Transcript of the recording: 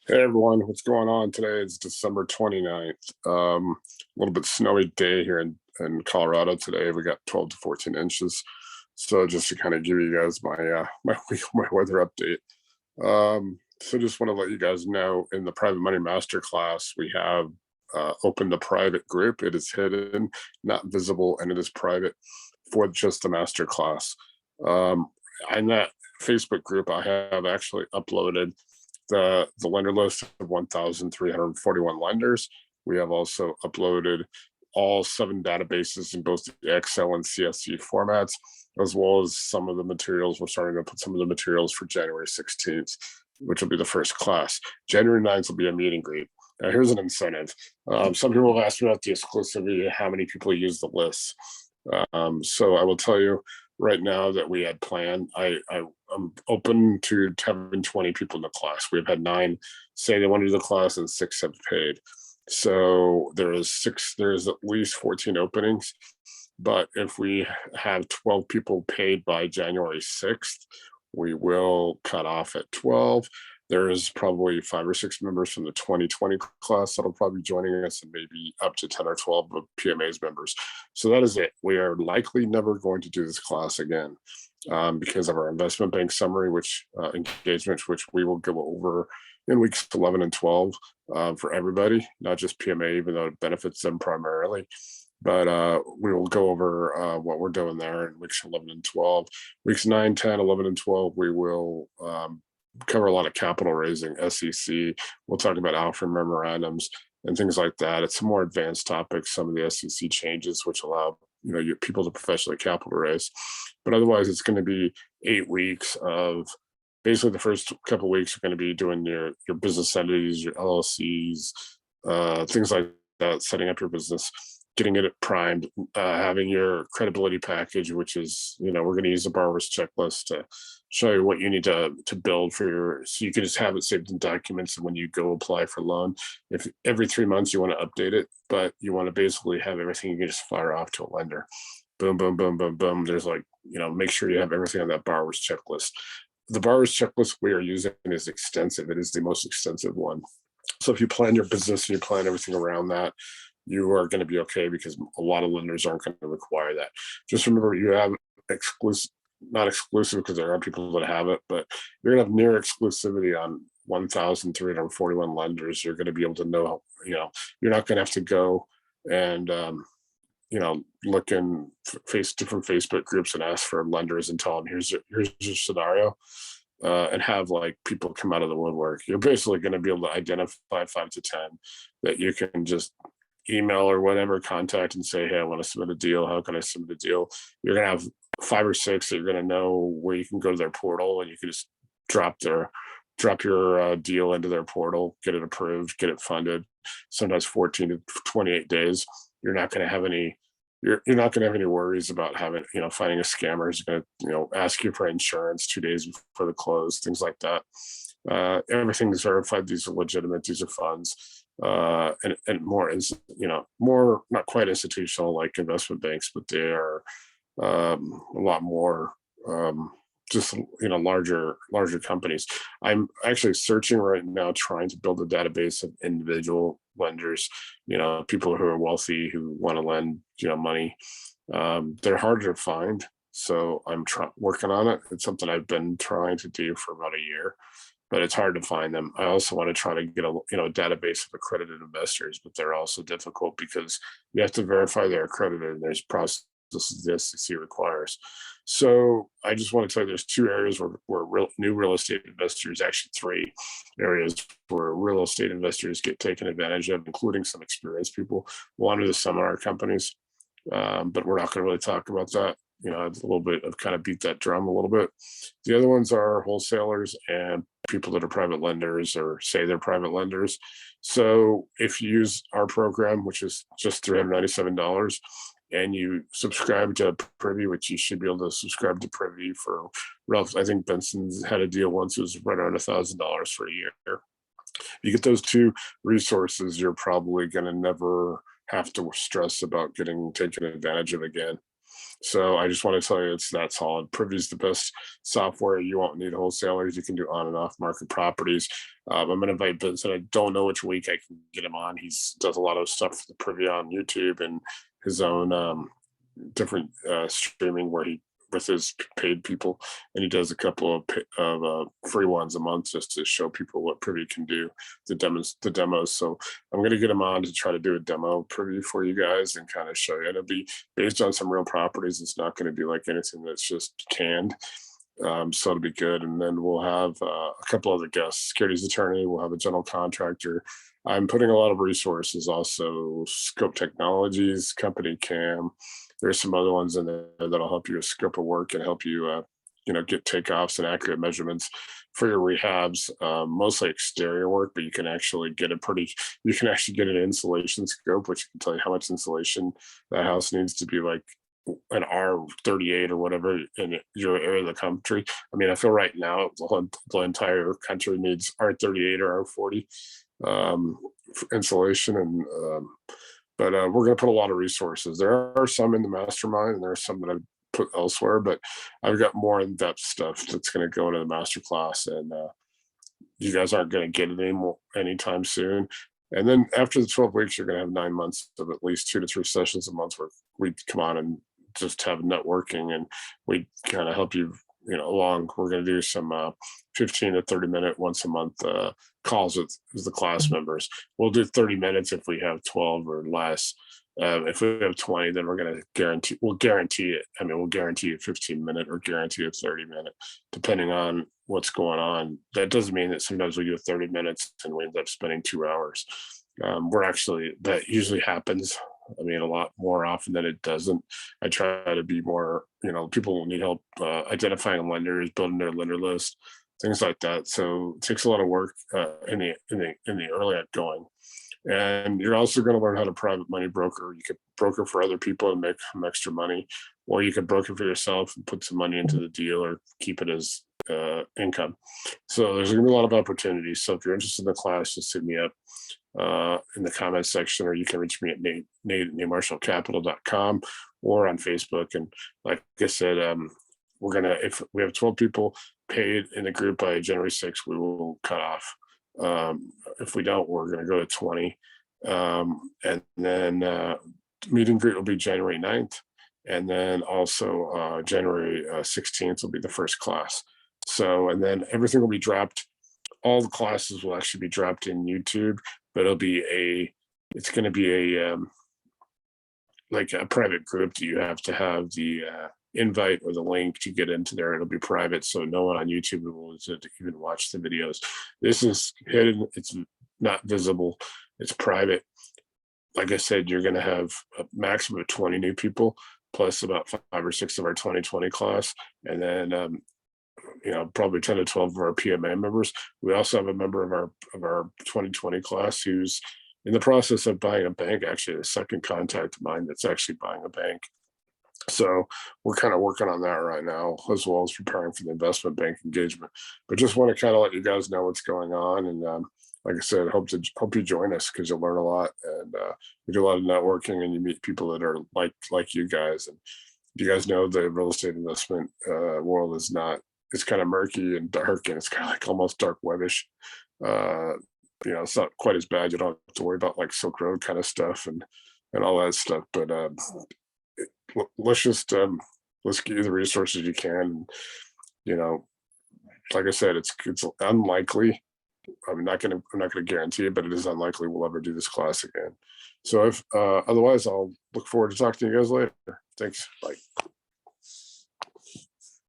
Hey everyone, what's going on today? It's December 29th. A little bit snowy day here in Colorado today. We got 12 to 14 inches. So just to kind of give you guys my my weather update. So just want to let you guys know in the Private Money Masterclass, we have opened the private group. It is hidden, not visible, and it is private for just the masterclass. Um, in that Facebook group, I have actually uploaded the lender list of 1,341 lenders. We have also uploaded all 7 databases in both the Excel and CSV formats, as well as some of the materials. We're starting to put some of the materials for January 16th, which will be the first class. January 9th will be a meet and greet. Now, here's an incentive. Some people have asked me about the exclusivity, how many people use the list. So I will tell you right now that we had planned. I'm open to having 20 people in the class. We've had 9 say they want to do the class and 6 have paid. So there's at least 14 openings. But if we have 12 people paid by January 6th, we will cut off at 12. There is probably 5 or 6 members from the 2020 class that'll probably be joining us, and maybe up to 10 or 12 of PMA's members. So that is it. We are likely never going to do this class again because of our investment bank summary, which engagement, which we will go over in weeks 11 and 12 for everybody, not just PMA, even though it benefits them primarily. But we will go over what we're doing there in weeks 11 and 12. Weeks 9, 10, 11, and 12, we will cover a lot of capital raising, SEC. We'll talk about alpha memorandums and things like that. It's a more advanced topic, some of the SEC changes, which allow people to professionally capital raise. But otherwise, it's going to be 8 weeks of basically the first couple of weeks are going to be doing your business entities, your LLCs, things like that, setting up your business, getting it primed, having your credibility package, which is, we're going to use the borrower's checklist to show you what you need to build so you can just have it saved in documents. And when you go apply for loan, if every 3 months you want to update it, but you want to basically have everything, you can just fire off to a lender. Boom, boom, boom, boom, boom. There's make sure you have everything on that borrower's checklist. The borrower's checklist we are using is extensive. It is the most extensive one. So if you plan your business and you plan everything around that, you are going to be okay, because a lot of lenders aren't going to require that. Just remember, you have not exclusive, because there are people that have it, but you're going to have near exclusivity on 1,341 lenders. You're going to be able to know, you're not going to have to go and, look in different Facebook groups and ask for lenders and tell them, here's your scenario. And have people come out of the woodwork. You're basically going to be able to identify 5 to 10 that you can just email or whatever, contact and say, hey, I want to submit a deal. How can I submit a deal? You're going to have 5 or 6 that you're going to know where you can go to their portal, and you can just drop your deal into their portal, get it approved, get it funded. Sometimes 14 to 28 days. You're not going to have any. You're not going to have any worries about finding a scammer who's going to ask you for insurance 2 days before the close, things like that. Everything is verified. These are legitimate. These are funds, and more not quite institutional like investment banks, but they are a lot more just larger companies. I'm actually searching right now, trying to build a database of individual lenders, people who are wealthy who want to lend money. They're harder to find, so I'm working on it. It's something I've been trying to do for about a year, but it's hard to find them. I also want to try to get a database of accredited investors, but they're also difficult because you have to verify they're accredited, and there's processes the SEC requires. So I just want to tell you, there's 2 areas where new real estate investors, actually 3 areas where real estate investors get taken advantage of, including some experienced people. One are the seminar companies, but we're not going to really talk about that. It's a little bit of kind of beat that drum a little bit. The other ones are wholesalers and people that are private lenders or say they're private lenders. So if you use our program, which is just $397, and you subscribe to Privy, which you should be able to subscribe to Privy for, I think Benson's had a deal once, it was right around $1,000 for a year. You get those 2 resources, you're probably going to never have to stress about getting taken advantage of again. So I just want to tell you it's that solid. Privy's the best software. You won't need wholesalers. You can do on and off market properties. I'm going to invite Vincent. I don't know which week I can get him on. He's does a lot of stuff for the Privy on YouTube and his own different streaming where he with his paid people, and he does a couple of free ones a month just to show people what Privy can do, the demos. So I'm going to get him on to try to do a demo Privy for you guys and kind of show you. It'll be based on some real properties. It's not going to be like anything that's just canned. So it'll be good. And then we'll have a couple other guests, securities attorney, we'll have a general contractor. I'm putting a lot of resources, also Scope Technologies, Company Cam. There's some other ones in there that'll help you with scope of work and help you, get takeoffs and accurate measurements for your rehabs, mostly exterior work, but you can actually get an insulation scope, which can tell you how much insulation that house needs to be like an R38 or whatever in your area of the country. I mean, I feel right now the entire country needs R38 or R40 for insulation, and but we're going to put a lot of resources. There are some in the mastermind, and there are some that I've put elsewhere, but I've got more in-depth stuff that's going to go into the masterclass, and you guys aren't going to get it anymore anytime soon. And then after the 12 weeks, you're going to have 9 months of at least 2 to 3 sessions a month where we come on and just have networking, and we kind of help you, along. We're going to do some 15 to 30 minute once a month calls with the class members. We'll do 30 minutes if we have 12 or less. If we have 20, then we'll guarantee it. I mean, we'll guarantee a 15-minute or guarantee a 30-minute, depending on what's going on. That doesn't mean that sometimes we do 30 minutes and we end up spending 2 hours. That usually happens. I mean, a lot more often than it doesn't. I try to be more, people will need help identifying lenders, building their lender list, things like that. So it takes a lot of work in the early outgoing. And you're also going to learn how to private money broker. You could broker for other people and make some extra money, or you could broker for yourself and put some money into the deal or keep it as income. So there's going to be a lot of opportunities. So if you're interested in the class, just hit me up in the comments section, or you can reach me at nate@marshallcapital.com or on Facebook. And like I said, if we have 12 people paid in the group by January 6th, we will cut off. If we don't, we're going to go to 20. And then meet and greet will be January 9th. And then also January 16th will be the first class. So, and then everything will be dropped. All the classes will actually be dropped in YouTube, but it's going to be like a private group. Do you have to have the invite or the link to get into there? It'll be private, so no one on YouTube will even watch the videos. This is hidden. It's not visible. It's private. Like I said, you're going to have a maximum of 20 new people, plus about 5 or 6 of our 2020 class, and then probably 10 to 12 of our PMA members. We also have a member of our 2020 class who's in the process of buying a bank. Actually, a second contact of mine that's actually buying a bank. So we're kind of working on that right now, as well as preparing for the investment bank engagement. But just want to kind of let you guys know what's going on. And like I said, hope you join us, because you'll learn a lot. And we do a lot of networking, and you meet people that are like you guys. And you guys know the real estate investment world is not. It's kind of murky and dark, and it's kind of like almost dark webbish. It's not quite as bad. You don't have to worry about like Silk Road kind of stuff and all that stuff. But let's get you the resources you can. Like I said, it's unlikely. I'm not gonna guarantee it, but it is unlikely we'll ever do this class again. So if otherwise, I'll look forward to talking to you guys later. Thanks. Bye.